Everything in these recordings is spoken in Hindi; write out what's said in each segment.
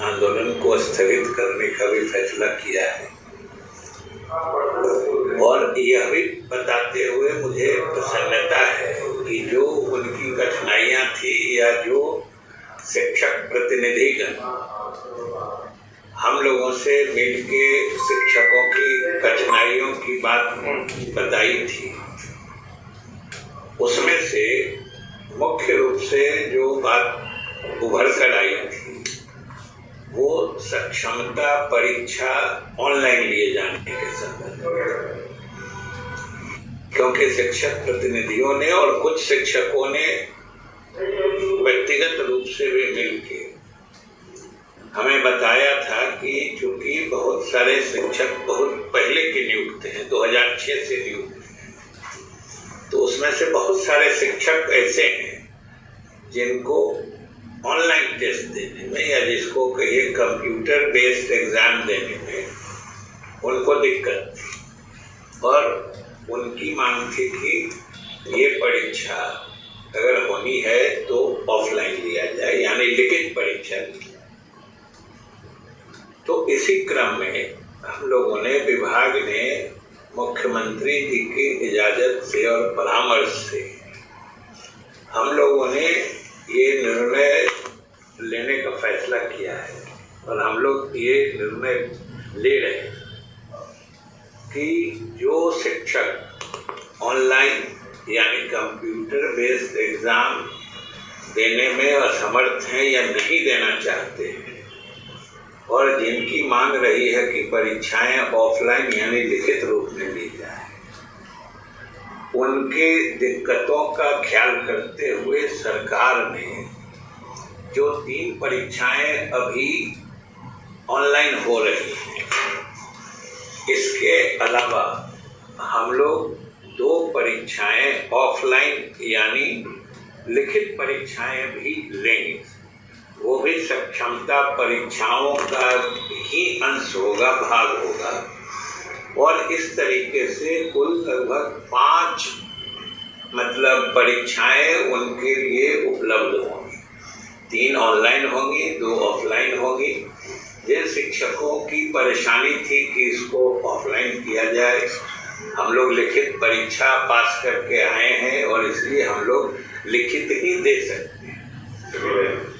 आंदोलन को स्थगित करने का भी फैसला किया है। और यह भी बताते हुए मुझे प्रसन्नता है कि जो उनकी कठिनाइयाँ थी या जो शिक्षक प्रतिनिधिगण हम लोगों से मिलके शिक्षकों की कठिनाइयों की बात बताई थी, उसमें से मुख्य रूप से जो बात उभर कर आई थी वो सक्षमता परीक्षा ऑनलाइन लिए जाने के संदर्भ में, क्योंकि शिक्षक प्रतिनिधियों ने और कुछ शिक्षकों ने व्यक्तिगत रूप से भी मिलके हमें बताया था कि चूंकि बहुत सारे शिक्षक बहुत पहले की नियुक्त हैं, 2006 से नियुक्त हैं, तो उसमें से बहुत सारे शिक्षक ऐसे हैं जिनको ऑनलाइन टेस्ट देने में या जिसको कहिए कंप्यूटर बेस्ड एग्जाम देने में उनको दिक्कत थी और उनकी मांग थी कि ये परीक्षा अगर होनी है तो ऑफलाइन लिया जाए, यानी लिखित परीक्षा ली जाए। तो इसी क्रम में हम लोगों ने, विभाग ने मुख्यमंत्री जी की इजाज़त से और परामर्श से हम लोगों ने ये निर्णय लेने का फैसला किया है और हम लोग ये निर्णय ले रहे हैं कि जो शिक्षक ऑनलाइन यानी कंप्यूटर बेस्ड एग्ज़ाम देने में असमर्थ हैं या नहीं देना चाहते हैं और जिनकी मांग रही है कि परीक्षाएं ऑफलाइन यानी लिखित रूप में ली जाए, उनके दिक्कतों का ख्याल करते हुए सरकार ने जो 3 परीक्षाएं अभी ऑनलाइन हो रही हैं, इसके अलावा हम लोग 2 परीक्षाएं ऑफलाइन यानी लिखित परीक्षाएं भी लेंगे। वो भी सक्षमता परीक्षाओं का ही अंश होगा, भाग होगा और इस तरीके से कुल लगभग 5 परीक्षाएं उनके लिए उपलब्ध होंगी। 3 ऑनलाइन होंगी, 2 ऑफलाइन होंगी। जिन शिक्षकों की परेशानी थी कि इसको ऑफलाइन किया जाए, हम लोग लिखित परीक्षा पास करके आए हैं और इसलिए हम लोग लिखित ही दे सकते हैं।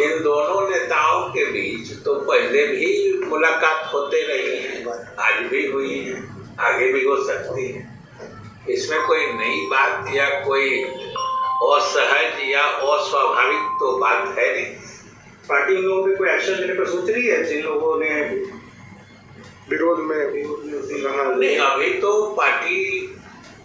इन दोनों नेताओं के बीच तो पहले भी मुलाकात होते रही है, आज भी हुई है, आगे भी हो सकती है। इसमें कोई नई बात या कोई असहज या अस्वाभाविक तो बात है नहीं। पार्टी उन लोगों पे कोई एक्शन लेने पर सोच रही है? जिन लोगों ने विरोध में नहीं,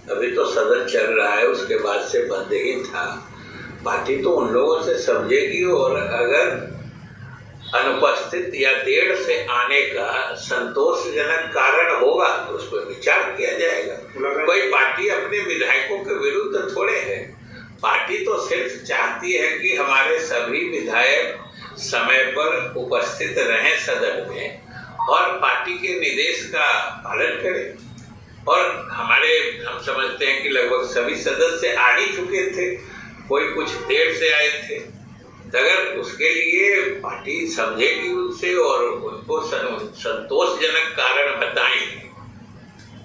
अभी तो सदन चल रहा है, उसके बाद से बंद ही था। पार्टी तो उन लोगों से समझेगी और अगर अनुपस्थित या देर से आने का संतोषजनक कारण होगा तो उस पर विचार किया जाएगा। कोई पार्टी अपने विधायकों के विरुद्ध थोड़े है। पार्टी तो सिर्फ चाहती है कि हमारे सभी विधायक समय पर उपस्थित रहें सदन में और पार्टी के निर्देश का पालन करें। और हम समझते हैं कि लगभग सभी सदस्य आ ही चुके थे, कोई कुछ देर से आए थे। अगर उसके लिए पार्टी समझेगी उनसे और उनको संतोषजनक कारण बताएंगे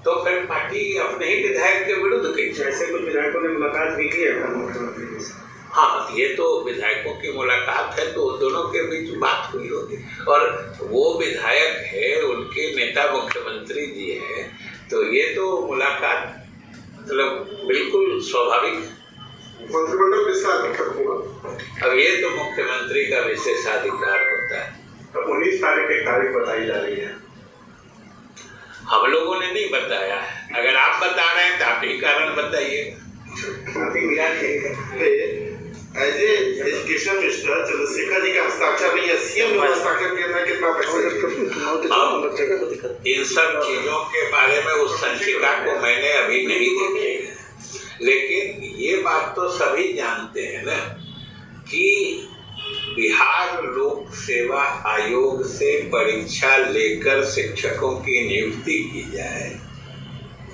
तो फिर पार्टी अपने ही विधायक के विरुद्ध कही। ऐसे कुछ विधायकों ने मुलाकात भी की है मुख्यमंत्री से? हाँ, ये तो विधायकों की मुलाकात है तो दोनों के बीच बात हुई होगी और वो विधायक है, उनके नेता मुख्यमंत्री जी है, तो ये तो मुलाकात बिल्कुल स्वाभाविक। मंत्रिमंडल विस्तार होगा। अब ये तो मुख्यमंत्री का विशेषाधिकार होता है। तो 19 तारीख की तारीख बताई जा रही है। हम लोगों ने नहीं बताया है, अगर आप बता रहे हैं तो आप ही कारण बताइए। As a education minister Chandrashekhar ji का हस्ताक्षर नहीं है, सीएम ने हस्ताक्षर किया था। कितना पैसा? इन सब चीजों के बारे में उस संचिका को मैंने अभी नहीं देखी है, लेकिन ये बात तो सभी जानते हैं ना कि बिहार लोक सेवा आयोग से परीक्षा लेकर शिक्षकों की नियुक्ति की जाए,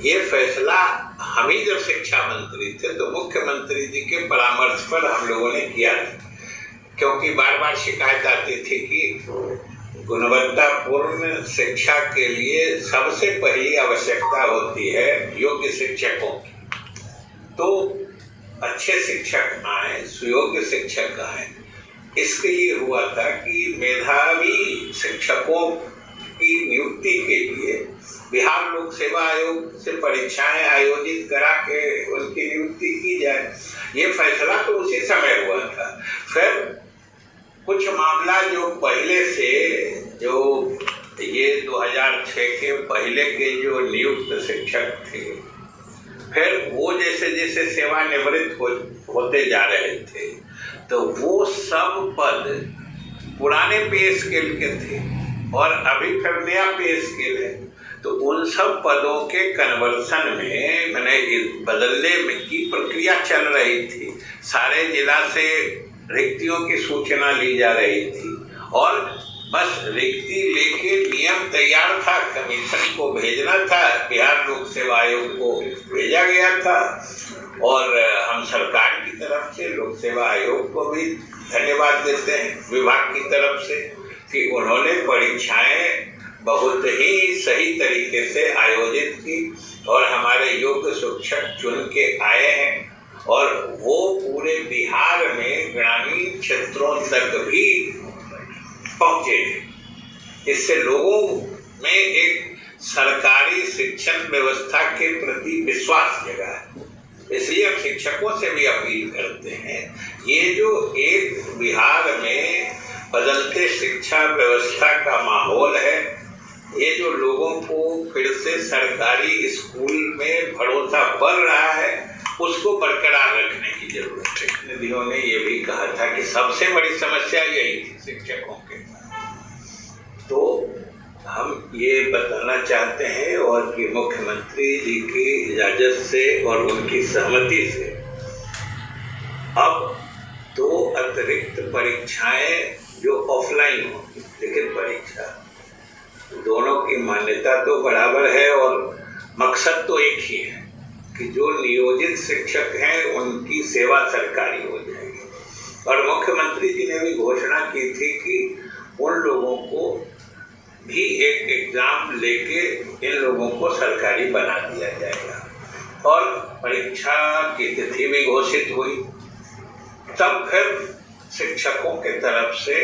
ये फैसला हम ही जब शिक्षा मंत्री थे तो मुख्यमंत्री जी के परामर्श पर हम लोगों ने किया था क्योंकि बार बार शिकायत आती थी कि गुणवत्तापूर्ण शिक्षा के लिए सबसे पहली आवश्यकता होती है योग्य शिक्षकों की। तो अच्छे शिक्षक आए, सुयोग्य शिक्षक आए, इसके लिए हुआ था कि मेधावी शिक्षकों की नियुक्ति के लिए बिहार लोक सेवा आयोग से परीक्षाएं आयोजित करा के उनकी नियुक्ति की जाए। ये फैसला तो उसी समय हुआ था। फिर कुछ मामला जो पहले से, जो ये 2006 के पहले के जो नियुक्त शिक्षक थे, फिर वो जैसे जैसे सेवानिवृत्त होते जा रहे थे, तो वो सब पद पुराने पे स्केल के थे और अभी फिर नया पे स्केल है। तो उन सब पदों के कन्वर्सन में मैंने बदलने की प्रक्रिया चल रही थी। सारे जिला से रिक्तियों की सूचना ली जा रही थी और बस रिक्ति लेके नियम तैयार था, कमीशन को भेजना था, बिहार लोक सेवा आयोग को भेजा गया था और हम सरकार की तरफ से लोक सेवा आयोग को भी धन्यवाद देते हैं, विभाग की तरफ से, कि उन्होंने परीक्षाएं बहुत ही सही तरीके से आयोजित की और हमारे योग्य शिक्षक चुन के आए हैं और वो पूरे बिहार में ग्रामीण क्षेत्रों तक भी पहुंचे हैं। इससे लोगों में एक सरकारी शिक्षण व्यवस्था के प्रति विश्वास जगा है। इसलिए हम शिक्षकों से भी अपील करते हैं, ये जो एक बिहार में बदलते शिक्षा व्यवस्था का माहौल है, ये जो लोगों को फिर से सरकारी स्कूल में भरोसा बढ़ रहा है, उसको बरकरार रखने की जरूरत है। प्रतिनिधियों ने ये भी कहा था कि सबसे बड़ी समस्या यही थी शिक्षकों के। तो हम ये बताना चाहते हैं और कि मुख्यमंत्री जी की इजाजत से और उनकी सहमति से अब 2 अतिरिक्त परीक्षाएं जो ऑफलाइन होंगी, लिखित परीक्षा, दोनों की मान्यता तो बराबर है और मकसद तो एक ही है कि जो नियोजित शिक्षक हैं उनकी सेवा सरकारी हो जाएगी। और मुख्यमंत्री जी ने भी घोषणा की थी कि उन लोगों को भी एक एग्जाम लेके इन लोगों को सरकारी बना दिया जाएगा और परीक्षा की तिथि भी घोषित हुई। तब फिर शिक्षकों के तरफ से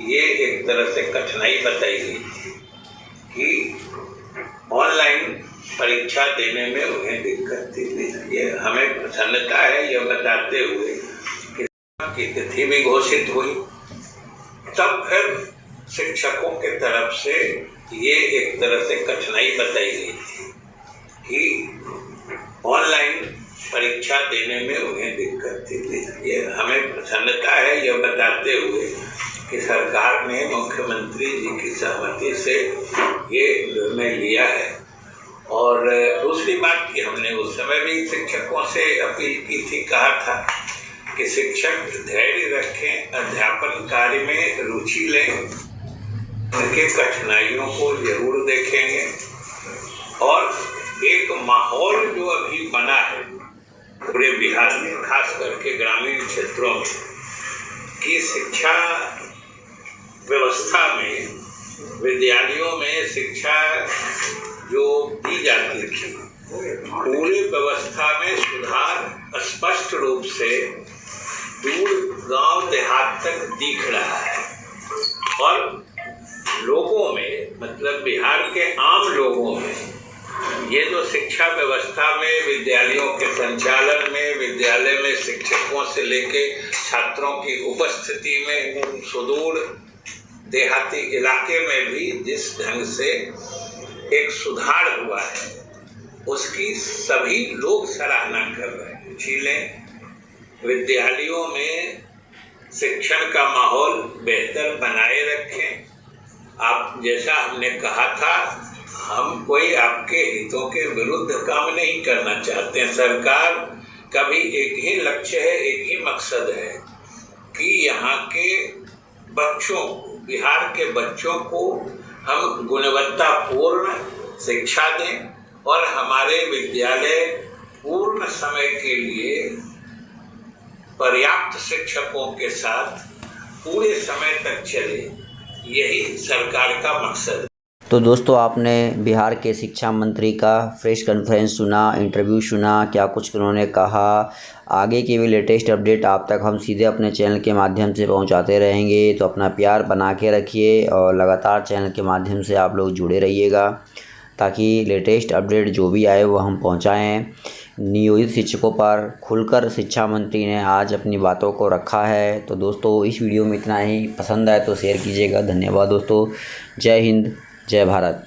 ये एक तरह से कठिनाई बताई गई थी कि ऑनलाइन परीक्षा देने में उन्हें दिक्कत थी। ये हमें प्रसन्नता है यह बताते हुए कि तिथि भी घोषित हुई। तब फिर शिक्षकों के तरफ से ये एक तरह से कठिनाई बताई गई थी कि ऑनलाइन परीक्षा देने में उन्हें दिक्कत थी। ये हमें प्रसन्नता है यह बताते हुए कि सरकार ने मुख्यमंत्री जी की सहमति से ये निर्णय लिया है। और दूसरी बात कि हमने उस समय भी शिक्षकों से अपील की थी, कहा था कि शिक्षक धैर्य रखें, अध्यापन कार्य में रुचि लें, उनके कठिनाइयों को जरूर देखेंगे और एक माहौल जो अभी बना है पूरे बिहार में, खास करके ग्रामीण क्षेत्रों में, कि शिक्षा व्यवस्था में, विद्यालयों में शिक्षा जो दी जाती थी, पूरी व्यवस्था में सुधार स्पष्ट रूप से दूर गांव देहात तक दिख रहा है और लोगों में, मतलब बिहार के आम लोगों में, ये जो शिक्षा व्यवस्था में, विद्यालयों के संचालन में, विद्यालय में शिक्षकों से लेके छात्रों की उपस्थिति में, सुदूर देहाती इलाके में भी जिस ढंग से एक सुधार हुआ है, उसकी सभी लोग सराहना कर रहे हैं। जिले विद्यालयों में शिक्षण का माहौल बेहतर बनाए रखें। आप जैसा हमने कहा था, हम कोई आपके हितों के विरुद्ध काम नहीं करना चाहते। सरकार का भी एक ही लक्ष्य है, एक ही मकसद है कि यहाँ के बच्चों को, बिहार के बच्चों को हम गुणवत्तापूर्ण शिक्षा दें और हमारे विद्यालय पूर्ण समय के लिए पर्याप्त शिक्षकों के साथ पूरे समय तक चले, यही सरकार का मकसद है। तो दोस्तों, आपने बिहार के शिक्षा मंत्री का प्रेस कॉन्फ्रेंस सुना, इंटरव्यू सुना, क्या कुछ उन्होंने कहा। आगे की भी लेटेस्ट अपडेट आप तक हम सीधे अपने चैनल के माध्यम से पहुंचाते रहेंगे, तो अपना प्यार बना के रखिए और लगातार चैनल के माध्यम से आप लोग जुड़े रहिएगा, ताकि लेटेस्ट अपडेट जो भी आए वो हम पहुंचाएं। नियोजित शिक्षकों पर खुलकर शिक्षा मंत्री ने आज अपनी बातों को रखा है। तो दोस्तों, इस वीडियो में इतना ही। पसंद आए तो शेयर कीजिएगा। धन्यवाद दोस्तों। जय हिंद, जय भारत।